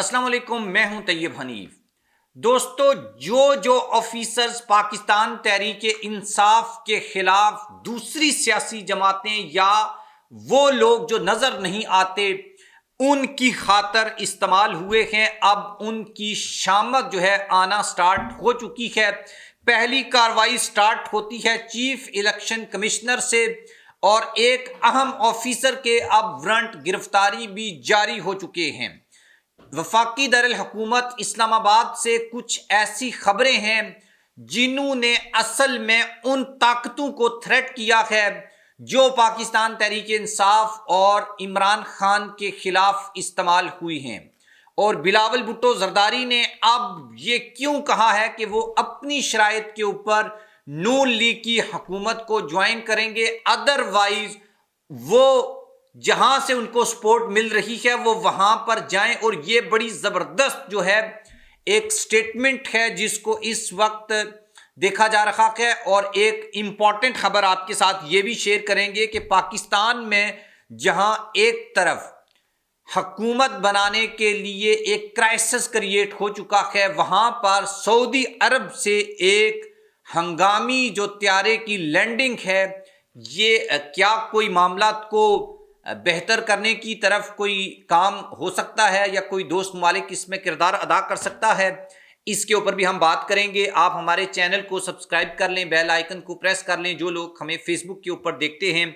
السلام علیکم، میں ہوں طیب حنیف۔ دوستو، جو آفیسرز پاکستان تحریک انصاف کے خلاف دوسری سیاسی جماعتیں یا وہ لوگ جو نظر نہیں آتے ان کی خاطر استعمال ہوئے ہیں، اب ان کی شامت جو ہے آنا سٹارٹ ہو چکی ہے۔ پہلی کارروائی سٹارٹ ہوتی ہے چیف الیکشن کمشنر سے، اور ایک اہم آفیسر کے اب وارنٹ گرفتاری بھی جاری ہو چکے ہیں۔ وفاقی دارالحکومت اسلام آباد سے کچھ ایسی خبریں ہیں جنہوں نے اصل میں ان طاقتوں کو تھریٹ کیا ہے جو پاکستان تحریک انصاف اور عمران خان کے خلاف استعمال ہوئی ہیں، اور بلاول بھٹو زرداری نے اب یہ کیوں کہا ہے کہ وہ اپنی شرائط کے اوپر نون لیگ کی حکومت کو جوائن کریں گے، ادروائز وہ جہاں سے ان کو سپورٹ مل رہی ہے وہ وہاں پر جائیں۔ اور یہ بڑی زبردست جو ہے ایک سٹیٹمنٹ ہے جس کو اس وقت دیکھا جا رہا ہے۔ اور ایک امپورٹنٹ خبر آپ کے ساتھ یہ بھی شیئر کریں گے کہ پاکستان میں جہاں ایک طرف حکومت بنانے کے لیے ایک کرائسس کریٹ ہو چکا ہے، وہاں پر سعودی عرب سے ایک ہنگامی جو طیارے کی لینڈنگ ہے، یہ کیا کوئی معاملات کو بہتر کرنے کی طرف کوئی کام ہو سکتا ہے یا کوئی دوست ممالک اس میں کردار ادا کر سکتا ہے؟ اس کے اوپر بھی ہم بات کریں گے۔ آپ ہمارے چینل کو سبسکرائب کر لیں، بیل آئیکن کو پریس کر لیں۔ جو لوگ ہمیں فیس بک کے اوپر دیکھتے ہیں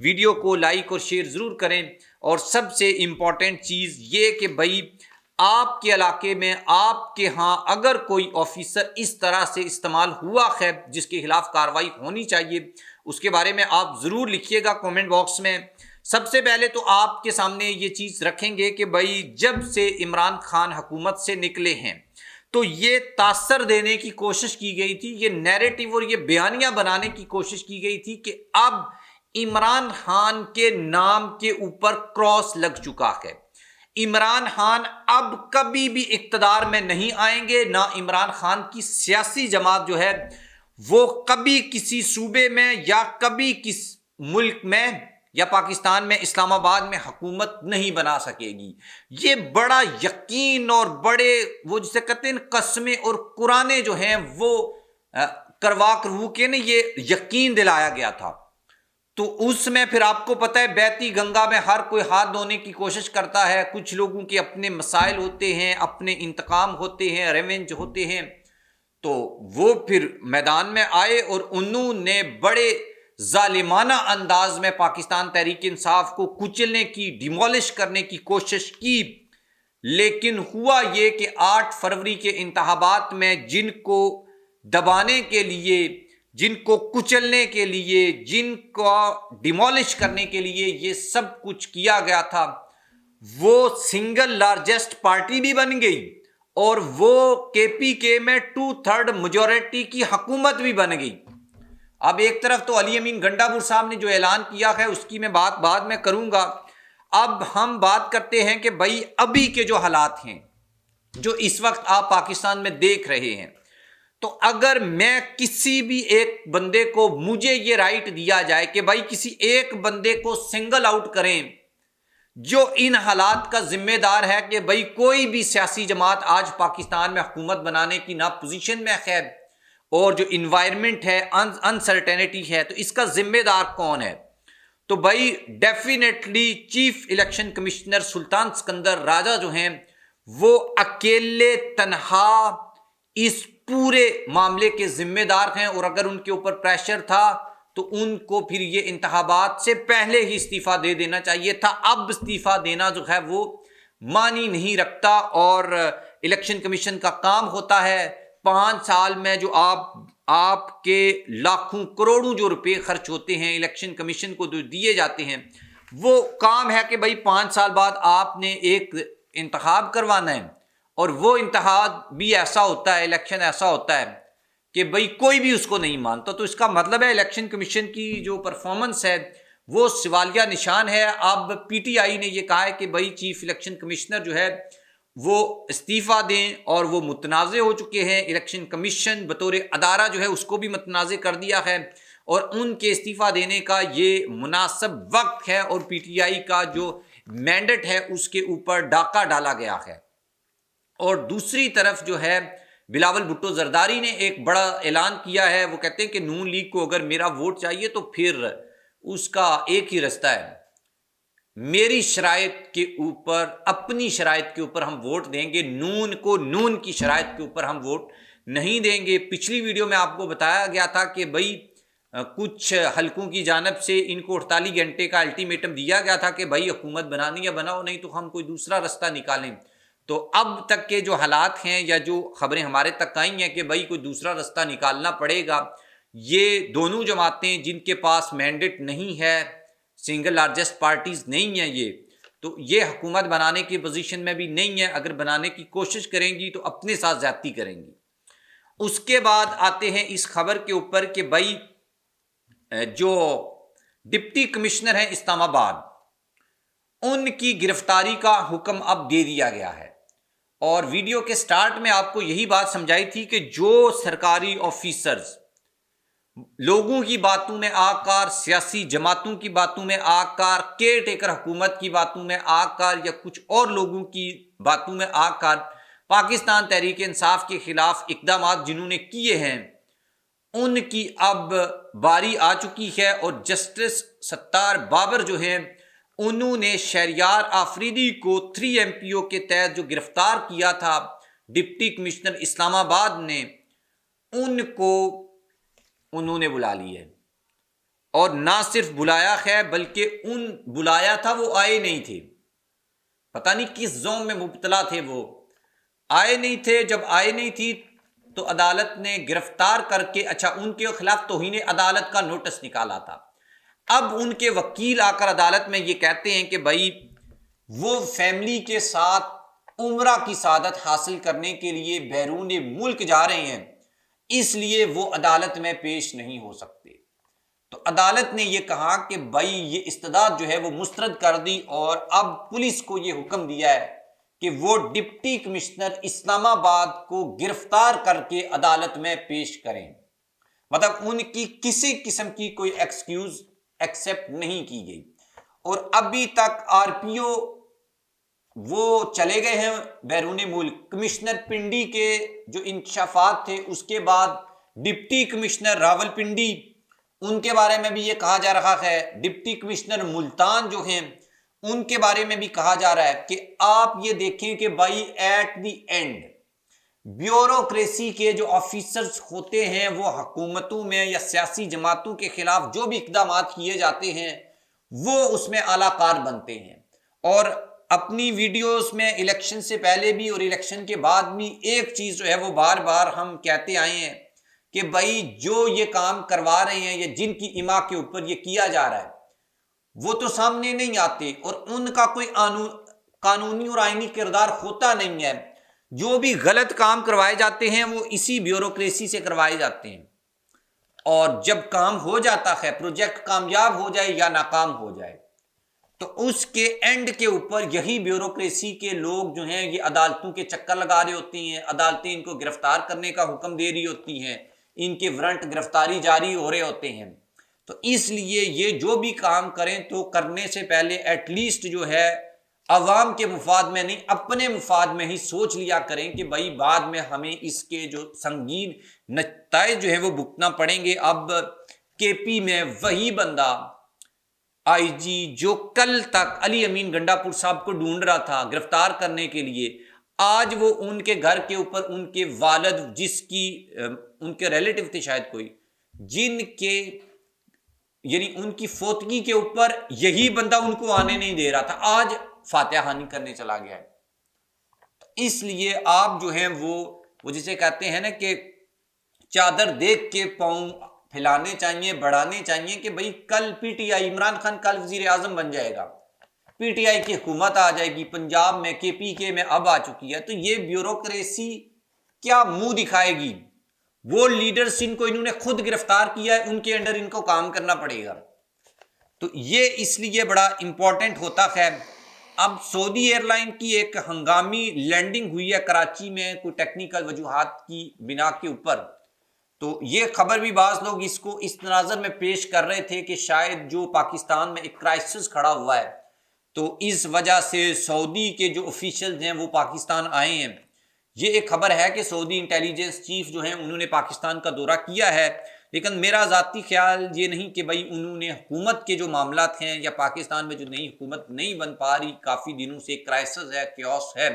ویڈیو کو لائک اور شیئر ضرور کریں۔ اور سب سے امپورٹنٹ چیز یہ کہ بھائی آپ کے علاقے میں آپ کے ہاں اگر کوئی آفیسر اس طرح سے استعمال ہوا ہے جس کے خلاف کارروائی ہونی چاہیے، اس کے بارے میں آپ ضرور لکھیے گا کامنٹ باکس میں۔ سب سے پہلے تو آپ کے سامنے یہ چیز رکھیں گے کہ بھائی جب سے عمران خان حکومت سے نکلے ہیں تو یہ تاثر دینے کی کوشش کی گئی تھی، یہ نیریٹو اور یہ بیانیہ بنانے کی کوشش کی گئی تھی کہ اب عمران خان کے نام کے اوپر کراس لگ چکا ہے۔ عمران خان اب کبھی بھی اقتدار میں نہیں آئیں گے، نہ عمران خان کی سیاسی جماعت جو ہے وہ کبھی کسی صوبے میں یا کبھی کس ملک میں یا پاکستان میں اسلام آباد میں حکومت نہیں بنا سکے گی۔ یہ بڑا یقین اور بڑے وہ جسے کہتے ہیں قسمیں اور قرآن جو ہیں وہ کروا کے یہ یقین دلایا گیا تھا۔ تو اس میں پھر آپ کو پتہ ہے بیتی گنگا میں ہر کوئی ہاتھ دھونے کی کوشش کرتا ہے، کچھ لوگوں کے اپنے مسائل ہوتے ہیں، اپنے انتقام ہوتے ہیں، ریونج ہوتے ہیں، تو وہ پھر میدان میں آئے اور انہوں نے بڑے ظالمانہ انداز میں پاکستان تحریک انصاف کو کچلنے کی، ڈیمولش کرنے کی کوشش کی۔ لیکن ہوا یہ کہ 8 فروری کے انتخابات میں جن کو دبانے کے لیے، جن کو کچلنے کے لیے، جن کو ڈیمولش کرنے کے لیے یہ سب کچھ کیا گیا تھا، وہ سنگل لارجسٹ پارٹی بھی بن گئی اور وہ KPK میں 2/3 میجورٹی کی حکومت بھی بن گئی۔ اب ایک طرف تو علی امین گنڈاپور صاحب نے جو اعلان کیا ہے اس کی میں بات بعد میں کروں گا۔ اب ہم بات کرتے ہیں کہ بھائی ابھی کے جو حالات ہیں جو اس وقت آپ پاکستان میں دیکھ رہے ہیں، تو اگر میں کسی بھی ایک بندے کو، مجھے یہ رائٹ دیا جائے کہ بھائی کسی ایک بندے کو سنگل آؤٹ کریں جو ان حالات کا ذمہ دار ہے کہ بھائی کوئی بھی سیاسی جماعت آج پاکستان میں حکومت بنانے کی نہ پوزیشن میں ہے، اور جو انوائرمنٹ ہے، انسرٹینٹی ہے، تو اس کا ذمہ دار کون ہے؟ تو بھائی ڈیفینیٹلی چیف الیکشن کمشنر سلطان سکندر راجہ جو ہیں وہ اکیلے تنہا اس پورے معاملے کے ذمہ دار ہیں، اور اگر ان کے اوپر پریشر تھا تو ان کو پھر یہ انتخابات سے پہلے ہی استعفیٰ دے دینا چاہیے تھا۔ اب استعفیٰ دینا جو ہے وہ معنی نہیں رکھتا، اور الیکشن کمیشن کا کام ہوتا ہے 5 سال میں جو آپ کے لاکھوں کروڑوں جو روپے خرچ ہوتے ہیں الیکشن کمیشن کو جو دیے جاتے ہیں، وہ کام ہے کہ بھائی 5 سال بعد آپ نے ایک انتخاب کروانا ہے، اور وہ انتخاب بھی ایسا ہوتا ہے، الیکشن ایسا ہوتا ہے کہ بھئی کوئی بھی اس کو نہیں مانتا۔ تو اس کا مطلب ہے الیکشن کمیشن کی جو پرفارمنس ہے وہ سوالیہ نشان ہے۔ اب PTI نے یہ کہا ہے کہ بھئی چیف الیکشن کمشنر جو ہے وہ استعفیٰ دیں، اور وہ متنازع ہو چکے ہیں۔ الیکشن کمیشن بطور ادارہ جو ہے اس کو بھی متنازع کر دیا ہے، اور ان کے استعفیٰ دینے کا یہ مناسب وقت ہے، اور PTI کا جو مینڈیٹ ہے اس کے اوپر ڈاکہ ڈالا گیا ہے۔ اور دوسری طرف جو ہے بلاول بھٹو زرداری نے ایک بڑا اعلان کیا ہے، وہ کہتے ہیں کہ نون لیگ کو اگر میرا ووٹ چاہیے تو پھر اس کا ایک ہی رستہ ہے، میری شرائط کے اوپر، اپنی شرائط کے اوپر ہم ووٹ دیں گے، نون کو نون کی شرائط کے اوپر ہم ووٹ نہیں دیں گے۔ پچھلی ویڈیو میں آپ کو بتایا گیا تھا کہ بھائی کچھ حلقوں کی جانب سے ان کو 48 گھنٹے کا الٹیمیٹم دیا گیا تھا کہ بھائی حکومت بنانی ہے بناؤ، نہیں تو ہم کوئی دوسرا رستہ نکالیں۔ تو اب تک کے جو حالات ہیں یا جو خبریں ہمارے تک آئی ہیں کہ بھائی کوئی دوسرا رستہ نکالنا پڑے گا، یہ دونوں جماعتیں جن کے پاس مینڈیٹ نہیں ہے، سنگل لارجسٹ پارٹیز نہیں ہیں، تو یہ حکومت بنانے کی پوزیشن میں بھی نہیں ہے، اگر بنانے کی کوشش کریں گی تو اپنے ساتھ زیادتی کریں گی۔ اس کے بعد آتے ہیں اس خبر کے اوپر کہ بھائی جو ڈپٹی کمشنر ہیں اسلام آباد، ان کی گرفتاری کا حکم اب دے دیا گیا ہے، اور ویڈیو کے سٹارٹ میں آپ کو یہی بات سمجھائی تھی کہ جو سرکاری آفیسرز لوگوں کی باتوں میں آ کر، سیاسی جماعتوں کی باتوں میں آ کر، کیئر ٹیکر حکومت کی باتوں میں آ کر یا کچھ اور لوگوں کی باتوں میں آ کر پاکستان تحریک انصاف کے خلاف اقدامات جنہوں نے کیے ہیں، ان کی اب باری آ چکی ہے، اور جسٹس ستار بابر جو ہیں انہوں نے شہریار آفریدی کو 3 MPO کے تحت جو گرفتار کیا تھا ڈپٹی کمشنر اسلام آباد نے، ان کو انہوں نے بلا لی ہے، اور نہ صرف بلایا ہے بلکہ بلایا تھا، وہ آئے نہیں تھے، پتہ نہیں کس زوم میں مبتلا تھے، وہ آئے نہیں تھے۔ جب آئے نہیں تھی تو عدالت نے گرفتار کر کے ان کے خلاف توہین عدالت کا نوٹس نکالا تھا۔ اب ان کے وکیل آ کر عدالت میں یہ کہتے ہیں کہ بھائی وہ فیملی کے ساتھ عمرہ کی سعادت حاصل کرنے کے لیے بیرون ملک جا رہے ہیں، اس لیے وہ عدالت میں پیش نہیں ہو سکتے۔ تو عدالت نے یہ کہا کہ بھائی یہ استدعا جو ہے وہ مسترد کر دی، اور اب پولیس کو یہ حکم دیا ہے کہ وہ ڈپٹی کمشنر اسلام آباد کو گرفتار کر کے عدالت میں پیش کریں، مطلب ان کی کسی قسم کی کوئی ایکسکیوز ایکسیپٹ نہیں کی گئی۔ اور ابھی تک RPO وہ چلے گئے ہیں بیرون ملک۔ کمشنر پنڈی کے جو انکشافات تھے، اس کے بعد ڈپٹی کمشنر راول پنڈی، ان کے بارے میں بھی یہ کہا جا رہا ہے، ڈپٹی کمشنر ملتان جو ہیں ان کے بارے میں بھی کہا جا رہا ہے کہ آپ یہ دیکھیں کہ بھائی ایٹ دی اینڈ بیوروکریسی کے جو آفیسرز ہوتے ہیں وہ حکومتوں میں یا سیاسی جماعتوں کے خلاف جو بھی اقدامات کیے جاتے ہیں وہ اس میں اعلیٰ کار بنتے ہیں۔ اور اپنی ویڈیوز میں الیکشن سے پہلے بھی اور الیکشن کے بعد بھی ایک چیز جو ہے وہ بار بار ہم کہتے آئے ہیں کہ بھائی جو یہ کام کروا رہے ہیں یا جن کی اما کے اوپر یہ کیا جا رہا ہے وہ تو سامنے نہیں آتے، اور ان کا کوئی قانونی اور آئینی کردار ہوتا نہیں ہے۔ جو بھی غلط کام کروائے جاتے ہیں وہ اسی بیوروکریسی سے کروائے جاتے ہیں، اور جب کام ہو جاتا ہے، پروجیکٹ کامیاب ہو جائے یا ناکام ہو جائے، تو اس کے اینڈ کے اوپر یہی بیوروکریسی کے لوگ جو ہیں یہ عدالتوں کے چکر لگا رہے ہوتی ہیں، عدالتیں ان کو گرفتار کرنے کا حکم دے رہی ہوتی ہیں، ان کے وارنٹ گرفتاری جاری ہو رہے ہوتے ہیں۔ تو اس لیے یہ جو بھی کام کریں تو کرنے سے پہلے ایٹ لیسٹ جو ہے عوام کے مفاد میں نہیں، اپنے مفاد میں ہی سوچ لیا کریں کہ بھائی بعد میں ہمیں اس کے جو سنگین نتائج جو ہے وہ بھگتنا پڑیں گے۔ اب KP میں وہی بندہ IG جو کل تک علی امین گنڈا پور صاحب کو ڈھونڈ رہا تھا گرفتار کرنے کے لیے، آج وہ ان کے گھر کے اوپر ان کے والد، جس کی ان کے ریلیٹو تھے شاید کوئی، جن کے یعنی ان کی فوتگی کے اوپر یہی بندہ ان کو آنے نہیں دے رہا تھا، آج فاتحہ خوانی کرنے چلا گیا ہے۔ اس لیے آپ جو ہیں وہ جسے کہتے ہیں نا کہ چادر دیکھ کے پاؤں پھیلانے چاہیے، بڑھانے چاہیے کہ بھئی کل PTI، عمران خان کل وزیر اعظم بن جائے گا، PTI کی حکومت آ جائے گی پنجاب میں، KPK میں اب آ چکی ہے، تو یہ بیوروکریسی کیا منہ دکھائے گی؟ وہ لیڈرز ان کو انہوں نے خود گرفتار کیا ہے، ان کے انڈر ان کو کام کرنا پڑے گا۔ تو یہ اس لیے بڑا امپورٹنٹ ہوتا ہے۔ اب سعودی ایئر لائن کی ایک ہنگامی لینڈنگ ہوئی ہے کراچی میں کوئی ٹیکنیکل وجوہات کی بنا کے اوپر، تو یہ خبر بھی بعض لوگ اس کو اس تناظر میں پیش کر رہے تھے کہ شاید جو پاکستان میں ایک کرائسس کھڑا ہوا ہے تو اس وجہ سے سعودی کے جو آفیشلز ہیں وہ پاکستان آئے ہیں۔ یہ ایک خبر ہے کہ سعودی انٹیلیجنس چیف جو ہیں انہوں نے پاکستان کا دورہ کیا ہے، لیکن میرا ذاتی خیال یہ نہیں کہ بھائی انہوں نے حکومت کے جو معاملات ہیں یا پاکستان میں جو نئی حکومت نہیں بن پا رہی، کافی دنوں سے کرائسس ہے، کیوس ہے،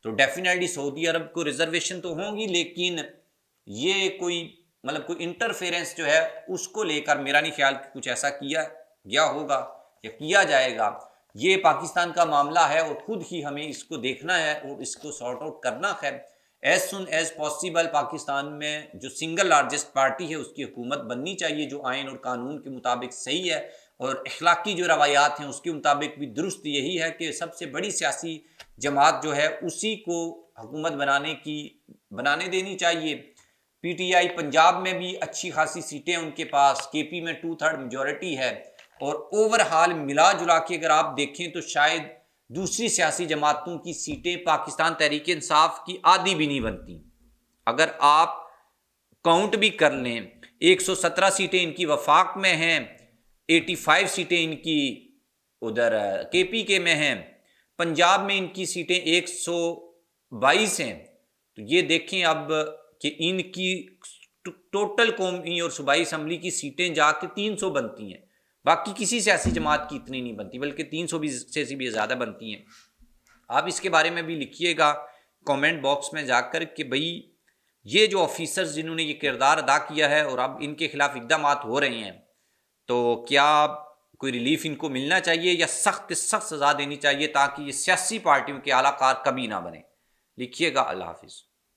تو ڈیفینیٹلی سعودی عرب کو ریزرویشن تو ہوں گی، لیکن یہ کوئی کوئی انٹرفیرنس جو ہے اس کو لے کر میرا نہیں خیال کہ کچھ ایسا کیا گیا ہوگا یا کیا جائے گا۔ یہ پاکستان کا معاملہ ہے اور خود ہی ہمیں اس کو دیکھنا ہے اور اس کو سارٹ آؤٹ کرنا ہے۔ As soon as possible Pakistan میں جو سنگل لارجسٹ پارٹی ہے اس کی حکومت بننی چاہیے، جو آئین اور قانون کے مطابق صحیح ہے، اور اخلاقی جو روایات ہیں اس کے مطابق بھی درست یہی ہے کہ سب سے بڑی سیاسی جماعت جو ہے اسی کو حکومت بنانے دینی چاہیے۔ پی ٹی آئی پنجاب میں بھی اچھی خاصی سیٹیں ان کے پاس، کے پی میں 2/3 میجورٹی ہے، اور اوور حال ملا جلا کے اگر آپ دیکھیں تو شاید دوسری سیاسی جماعتوں کی سیٹیں پاکستان تحریک انصاف کی آدھی بھی نہیں بنتی۔ اگر آپ کاؤنٹ بھی کر لیں، 117 سیٹیں ان کی وفاق میں ہیں، 85 سیٹیں ان کی ادھر کے پی کے میں ہیں، پنجاب میں ان کی سیٹیں 122 ہیں۔ تو یہ دیکھیں اب کہ ان کی ٹوٹل قومی اور صوبائی اسمبلی کی سیٹیں جا کے 300 بنتی ہیں، باقی کسی سیاسی جماعت کی اتنی نہیں بنتی، بلکہ 300 سے بھی زیادہ بنتی ہیں۔ آپ اس کے بارے میں بھی لکھیے گا کامنٹ باکس میں جا کر کہ بھئی یہ جو آفیسرز جنہوں نے یہ کردار ادا کیا ہے اور اب ان کے خلاف اقدامات ہو رہے ہیں، تو کیا کوئی ریلیف ان کو ملنا چاہیے یا سخت سزا دینی چاہیے تاکہ یہ سیاسی پارٹیوں کے اعلیٰ کار کبھی نہ بنے؟ لکھیے گا۔ اللہ حافظ۔